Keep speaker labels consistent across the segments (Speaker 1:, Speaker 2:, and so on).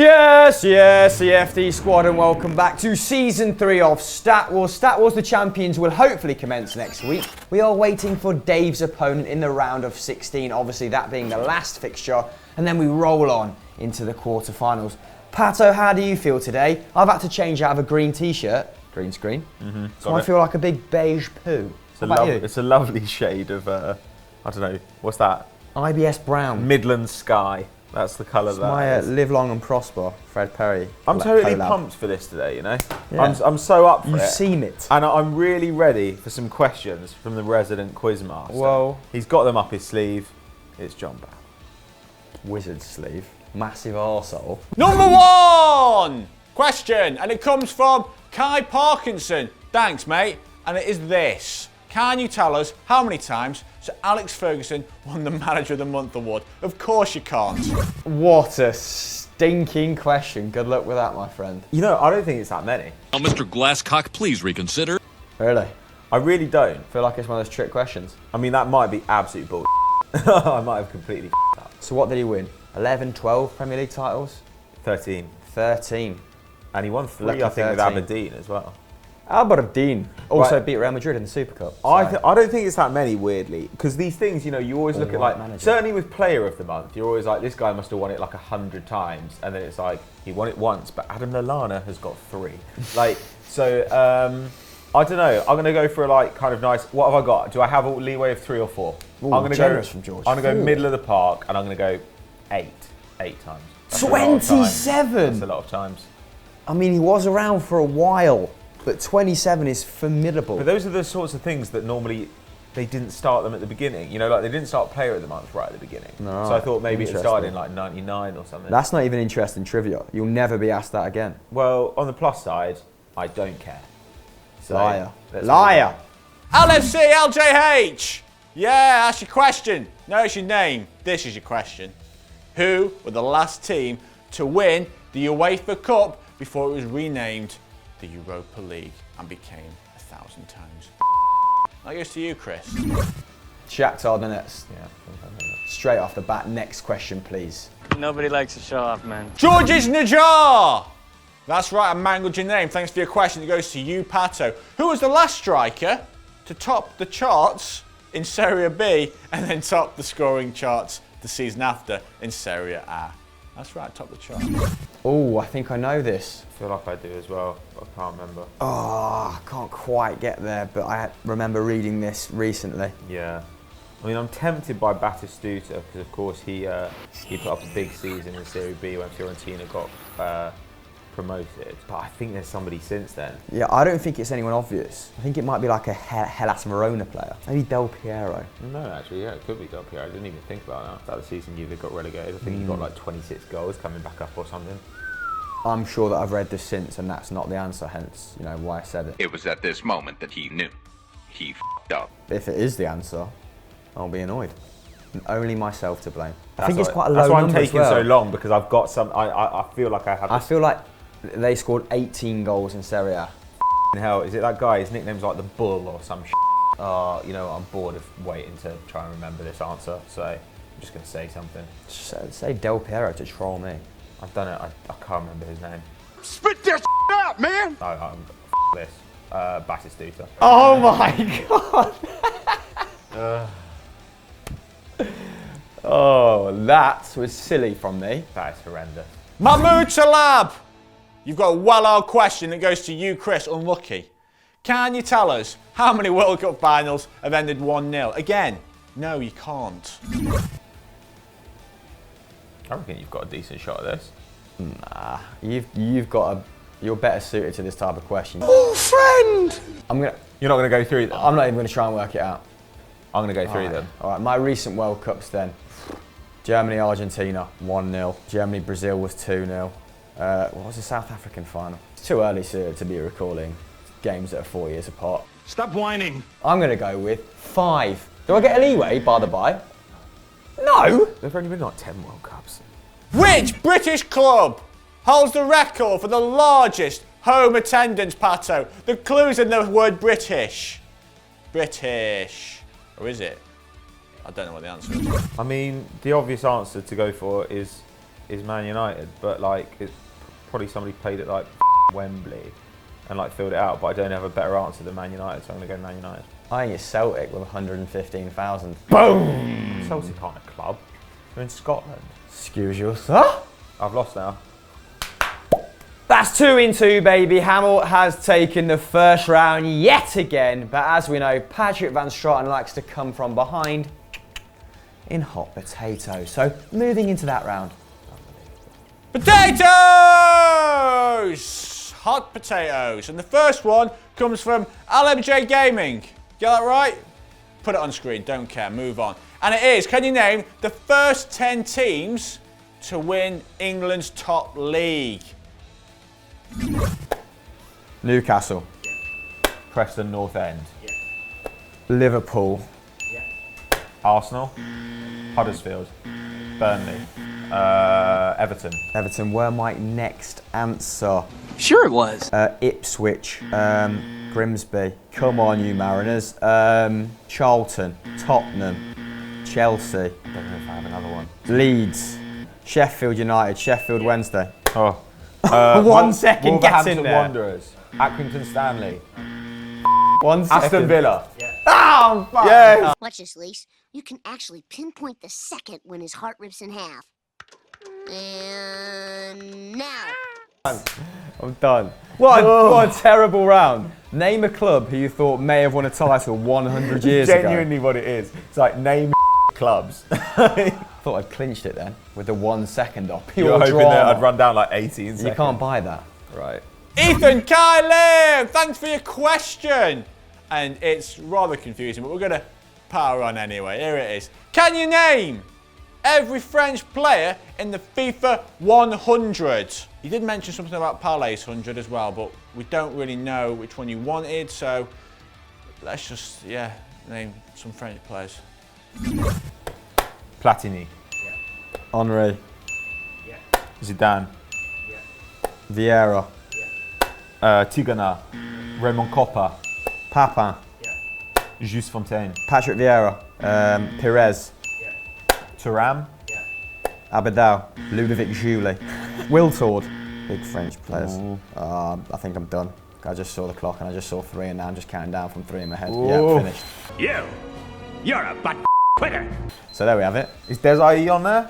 Speaker 1: Yes, the FD squad, and welcome back to Season 3 of Stat Wars. Stat Wars The Champions will hopefully commence next week. We are waiting for Dave's opponent in the round of 16, obviously that being the last fixture, and then we roll on into the quarterfinals. Pato, how do you feel today? I've had to change out of a green t-shirt, green screen, so I feel like a big beige poo.
Speaker 2: It's a lovely shade of, I don't know, what's that?
Speaker 1: IBS brown.
Speaker 2: Midland sky. That's the colour that
Speaker 1: My
Speaker 2: is.
Speaker 1: Live Long and Prosper, Fred Perry.
Speaker 2: I'm totally
Speaker 1: collab.
Speaker 2: pumped for this today, you know?
Speaker 1: Yeah.
Speaker 2: I'm so up for
Speaker 1: You've
Speaker 2: it.
Speaker 1: seen it.
Speaker 2: And I'm really ready for some questions from the resident quizmaster.
Speaker 1: Whoa.
Speaker 2: He's got them up his sleeve. It's John Bow.
Speaker 1: Wizard sleeve. Massive arsehole.
Speaker 3: Number one question, and it comes from Kai Parkinson. Thanks, mate. And it is this. Can you tell us how many times Sir Alex Ferguson won the Manager of the Month award? Of course you can't.
Speaker 1: What a stinking question. Good luck with that, my friend.
Speaker 2: You know, I don't think it's that many.
Speaker 4: Now, Mr. Glasscock, please reconsider.
Speaker 1: Really?
Speaker 2: I really don't.
Speaker 1: Feel like it's one of those trick questions.
Speaker 2: I mean, that might be absolute bullshit. I might have completely up.
Speaker 1: So what did he win? 11, 12 Premier League titles?
Speaker 2: 13.
Speaker 1: 13.
Speaker 2: And he won 3,
Speaker 1: Lucky
Speaker 2: I think, with
Speaker 1: 13.
Speaker 2: Aberdeen as well.
Speaker 1: Aberdeen also
Speaker 2: Right.
Speaker 1: beat Real Madrid in the Super Cup.
Speaker 2: I don't think it's that many, weirdly, because these things, you know, you always look at
Speaker 1: Alright,
Speaker 2: like,
Speaker 1: manager.
Speaker 2: certainly with Player of the Month, you're always like, this guy must have won it like 100 times, and then it's like, he won it once, but Adam Lallana has got 3. Like, so, I don't know, I'm going to go for a like kind of nice, what have I got? Do I have a leeway of 3 or 4?
Speaker 1: Ooh,
Speaker 2: I'm gonna
Speaker 1: generous
Speaker 2: go,
Speaker 1: from George.
Speaker 2: I'm going to go
Speaker 1: 4.
Speaker 2: middle of the park, and I'm going to go 8 times. That's a lot of times.
Speaker 1: 27?
Speaker 2: That's a lot of times.
Speaker 1: I mean, he was around for a while, but 27 is formidable.
Speaker 2: But those are the sorts of things that normally they didn't start them at the beginning. You know, like they didn't start Player of the Month right at the beginning.
Speaker 1: No,
Speaker 2: So I thought maybe it
Speaker 1: interesting.
Speaker 2: started in like 99 or something.
Speaker 1: That's not even interesting trivia. You'll never be asked that again.
Speaker 2: Well, on the plus side, I don't care. So,
Speaker 1: Liar.
Speaker 2: let's
Speaker 1: Liar.
Speaker 3: LFC LJH. Yeah, that's your question. No, it's your name. This is your question. Who were the last team to win the UEFA Cup before it was renamed the Europa League and became 1,000 times? That goes to you, Chris.
Speaker 1: Shakhtar Donetsk.
Speaker 2: Yeah.
Speaker 1: Straight off the bat, next question, please.
Speaker 5: Nobody likes to show off, man.
Speaker 3: Georges Najar. That's right, I mangled your name. Thanks for your question. It goes to you, Pato. Who was the last striker to top the charts in Serie B and then top the scoring charts the season after in Serie A? That's right, top the charts.
Speaker 1: Oh, I think I know this.
Speaker 2: I feel like I do as well, but I can't remember.
Speaker 1: Oh, I can't quite get there, but I remember reading this recently.
Speaker 2: Yeah. I mean, I'm tempted by Batistuta because, of course, he put up a big season in Serie B when Fiorentina got promoted. But I think there's somebody since then.
Speaker 1: Yeah, I don't think it's anyone obvious. I think it might be like a Hellas Verona player. Maybe Del Piero.
Speaker 2: No, actually, yeah, it could be Del Piero. I didn't even think about that. That season Juve got relegated. I think he got like 26 goals coming back up or something.
Speaker 1: I'm sure that I've read this since, and that's not the answer, hence, you know, why I said it.
Speaker 6: It was at this moment that he knew. He f***ed up.
Speaker 1: If it is the answer, I'll be annoyed. And only myself to blame. I
Speaker 2: That's
Speaker 1: think it's
Speaker 2: why-
Speaker 1: quite a low
Speaker 2: That's why I'm
Speaker 1: number as
Speaker 2: taking
Speaker 1: well.
Speaker 2: so long, because I've got some. I feel like I have.
Speaker 1: I feel like they scored 18 goals in Serie A.
Speaker 2: Hell, is it that guy? His nickname's like the Bull or some shit. You know, I'm bored of waiting to try and remember this answer, so I'm just going to say something.
Speaker 1: Say Del Piero to troll me.
Speaker 2: I've done it. I can't remember his name.
Speaker 6: Spit that out, man!
Speaker 2: No, this. Batistuta.
Speaker 1: Oh my god! Oh, that was silly from me.
Speaker 2: That is horrendous.
Speaker 3: Mahmoud Talab. You've got a well-held question that goes to you, Chris. Unlucky. Can you tell us how many World Cup finals have ended 1-0? Again, no, you can't.
Speaker 2: I reckon you've got a decent shot at this.
Speaker 1: You're better suited to this type of question.
Speaker 6: Oh, friend!
Speaker 2: You're not going to go through them.
Speaker 1: I'm not even going to try and work it out.
Speaker 2: I'm going to go through them.
Speaker 1: All right, my recent World Cups then. Germany, Argentina, 1-0. Germany, Brazil was 2-0. What was the South African final? It's too early to be recalling games that are 4 years apart.
Speaker 4: Stop whining.
Speaker 1: I'm going to go with 5. Do I get a leeway, by the by? No!
Speaker 2: There've only been like 10 World Cups.
Speaker 3: Which British club holds the record for the largest home attendance, Pato? The clue's in the word British. British. Or is it? I don't know what the answer is.
Speaker 2: I mean, the obvious answer to go for is is Man United, but like it's probably somebody played at like Wembley and like filled it out. But I don't have a better answer than Man United, so I'm gonna go Man United.
Speaker 1: I think it's Celtic with 115,000.
Speaker 2: Celtic aren't a club. They're in Scotland.
Speaker 1: Excuse you, sir.
Speaker 2: I've lost now.
Speaker 1: That's 2-2, baby. Hamill has taken the first round yet again. But as we know, Patrick Van Straten likes to come from behind in hot potato. So moving into that round.
Speaker 3: Potatoes! Hot potatoes. And the first one comes from LMJ Gaming. Get that right? Put it on screen, don't care, move on. And it is, can you name the first 10 teams to win England's top league?
Speaker 1: Newcastle.
Speaker 2: Preston North End.
Speaker 1: Liverpool.
Speaker 2: Arsenal. Huddersfield. Burnley. Everton.
Speaker 1: Everton were my next answer.
Speaker 5: Sure it was.
Speaker 1: Ipswich. Grimsby. Come on, you Mariners. Charlton. Tottenham. Chelsea.
Speaker 2: I don't know if I have another one.
Speaker 1: Leeds. Sheffield United. Sheffield Wednesday.
Speaker 2: Oh.
Speaker 1: 1 second, get in
Speaker 2: Wolverhampton
Speaker 1: there.
Speaker 2: Wanderers. Accrington Stanley.
Speaker 1: 1 second.
Speaker 2: Aston Villa.
Speaker 1: Oh, fuck.
Speaker 2: Yes.
Speaker 7: Watch this, Lise. You can actually pinpoint the second when his heart rips in half. And now.
Speaker 1: I'm done. What a terrible round. Name a club who you thought may have won a title 100 years ago.
Speaker 2: Genuinely what it is. It's like name clubs.
Speaker 1: Thought I'd clinched it then with the 1 second off. Pure
Speaker 2: You're hoping
Speaker 1: drama.
Speaker 2: that I'd run down like 18 seconds.
Speaker 1: You can't buy that. Right.
Speaker 3: Ethan Kylie, thanks for your question. And it's rather confusing, but we're going to power on anyway. Here it is. Can you name every French player in the FIFA 100? You did mention something about Pele's 100 as well, but we don't really know which one you wanted, so let's just, name some French players.
Speaker 2: Platini.
Speaker 1: Henry.
Speaker 2: Zidane.
Speaker 1: Vieira.
Speaker 2: Tigana. Raymond Coppa.
Speaker 1: Papin.
Speaker 2: Just Fontaine.
Speaker 1: Patrick Vieira. Pires.
Speaker 2: Thuram.
Speaker 1: Abidal. Ludovic Julie. Wiltord. Big French players. I think I'm done. I just saw the clock and I just saw 3 and now I'm just counting down from 3 in my head.
Speaker 2: Ooh.
Speaker 1: Yeah, finished.
Speaker 6: You're a butt quitter.
Speaker 1: So there we have it.
Speaker 2: Is Desai on there?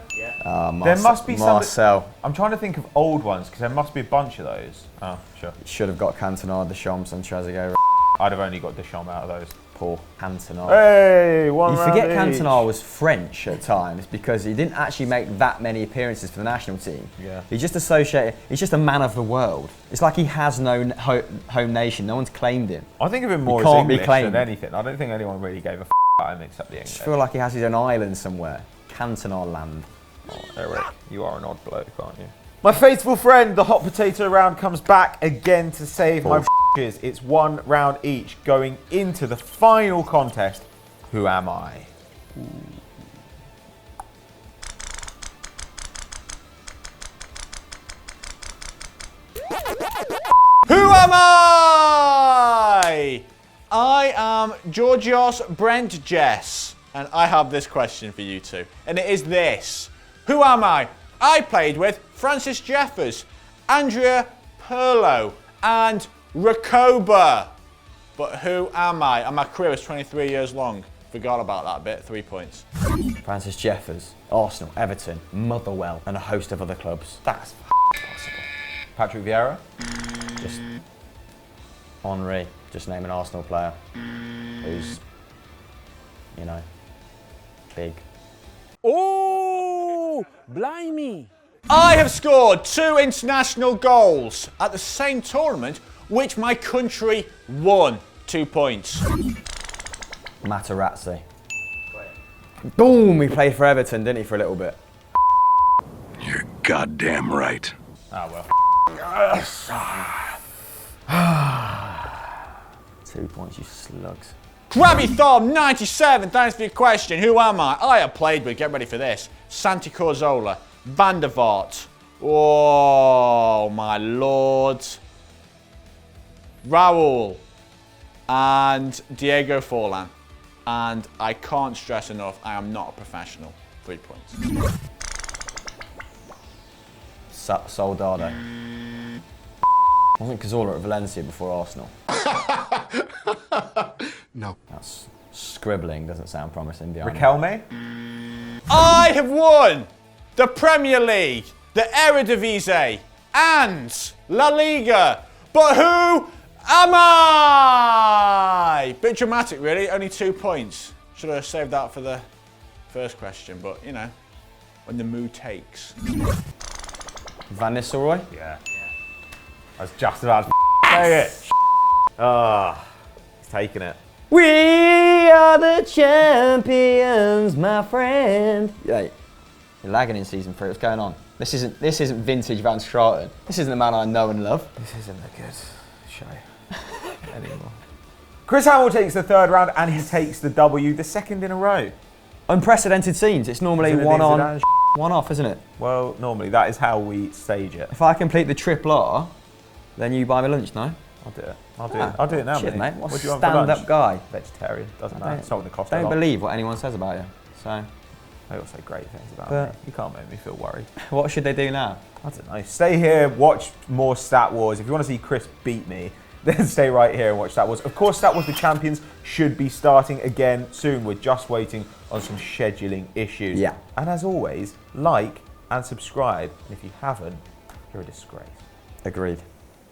Speaker 2: There must be some.
Speaker 1: Marcel.
Speaker 2: I'm trying to think of old ones because there must be a bunch of those. Oh, sure.
Speaker 1: Should have got Cantona, Deschamps and Trezeguet.
Speaker 2: I'd have only got Deschamps out of those.
Speaker 1: Poor Cantona.
Speaker 2: Hey, one
Speaker 1: You
Speaker 2: round
Speaker 1: forget
Speaker 2: each.
Speaker 1: Cantona was French at times because he didn't actually make that many appearances for the national team.
Speaker 2: Yeah.
Speaker 1: He's just associated, he's just a man of the world. It's like he has no home nation, no one's claimed him.
Speaker 2: I think of him more
Speaker 1: He
Speaker 2: as
Speaker 1: can't be
Speaker 2: English
Speaker 1: claimed.
Speaker 2: than anything. I don't think anyone really gave a about him except the
Speaker 1: I just
Speaker 2: English.
Speaker 1: feel like he has his own island somewhere. Cantona land.
Speaker 2: Oh, Eric, you are an odd bloke, aren't you? My faithful friend, the hot potato round comes back again to save my f***ers. It's 1 round each going into the final contest. Who am I?
Speaker 3: Who am I? I am Georgios Brent Jess, and I have this question for you two. And it is this. Who am I? I played with Francis Jeffers, Andrea Pirlo, and Rakoba. But who am I? And my career was 23 years long. Forgot about that bit, 3 points.
Speaker 1: Francis Jeffers, Arsenal, Everton, Motherwell, and a host of other clubs. That's possible.
Speaker 2: Patrick Vieira?
Speaker 1: Just Henry, just name an Arsenal player who's, you know, big.
Speaker 5: Oh, blimey.
Speaker 3: I have scored 2 international goals at the same tournament which my country won. 2 points.
Speaker 1: Materazzi. Boom! He played for Everton, didn't he, for a little bit?
Speaker 4: You're goddamn right.
Speaker 2: Ah, well.
Speaker 1: 2 points, you slugs.
Speaker 3: Grabby Thumb 97, thanks for your question. Who am I? I have played with, get ready for this, Santi Cazorla, Van der Vaart. Oh, my lord. Raul and Diego Forlan. And I can't stress enough, I am not a professional. 3 points.
Speaker 1: Soldado. Wasn't Cazorla at Valencia before Arsenal?
Speaker 4: No.
Speaker 1: That's scribbling, doesn't sound promising. Behind
Speaker 2: Riquelme?
Speaker 3: I have won the Premier League, the Eredivisie, and La Liga. But who am I? Bit dramatic, really. Only 2 points. Should have saved that for the first question, but you know, when the mood takes.
Speaker 1: Van Nistelrooy?
Speaker 2: Yeah. I was just about to say it. Ah, he's taking it.
Speaker 1: We are the champions, my friend. Yeah, you're lagging in season 3. What's going on? This isn't vintage Van Straten. This isn't the man I know and love.
Speaker 2: This isn't a good show anymore. Chris Howell takes the 3rd round and he takes the W, the 2nd in a row.
Speaker 1: Unprecedented scenes. It's normally
Speaker 2: Zinedine
Speaker 1: one on,
Speaker 2: Zidane.
Speaker 1: one off, isn't it?
Speaker 2: Well, normally that is how we stage it.
Speaker 1: If I complete the triple R, then you buy me lunch, no?
Speaker 2: I'll do it. I'll do it now,
Speaker 1: Shit, mate. What
Speaker 2: What
Speaker 1: a
Speaker 2: do you want for lunch?
Speaker 1: stand-up guy.
Speaker 2: Vegetarian. Doesn't
Speaker 1: I
Speaker 2: matter.
Speaker 1: don't-
Speaker 2: It's not going to cost a
Speaker 1: Don't
Speaker 2: lot.
Speaker 1: believe what anyone says about you. So,
Speaker 2: They all say great things about
Speaker 1: But-
Speaker 2: me. You can't make me feel worried.
Speaker 1: what should they do now?
Speaker 2: I don't know. Stay here, watch more Stat Wars. If you want to see Chris beat me, then stay right here and watch Stat Wars. Of course, Stat Wars The Champions should be starting again soon. We're just waiting on some scheduling issues.
Speaker 1: Yeah.
Speaker 2: And as always, like and subscribe. And if you haven't, you're a disgrace.
Speaker 1: Agreed.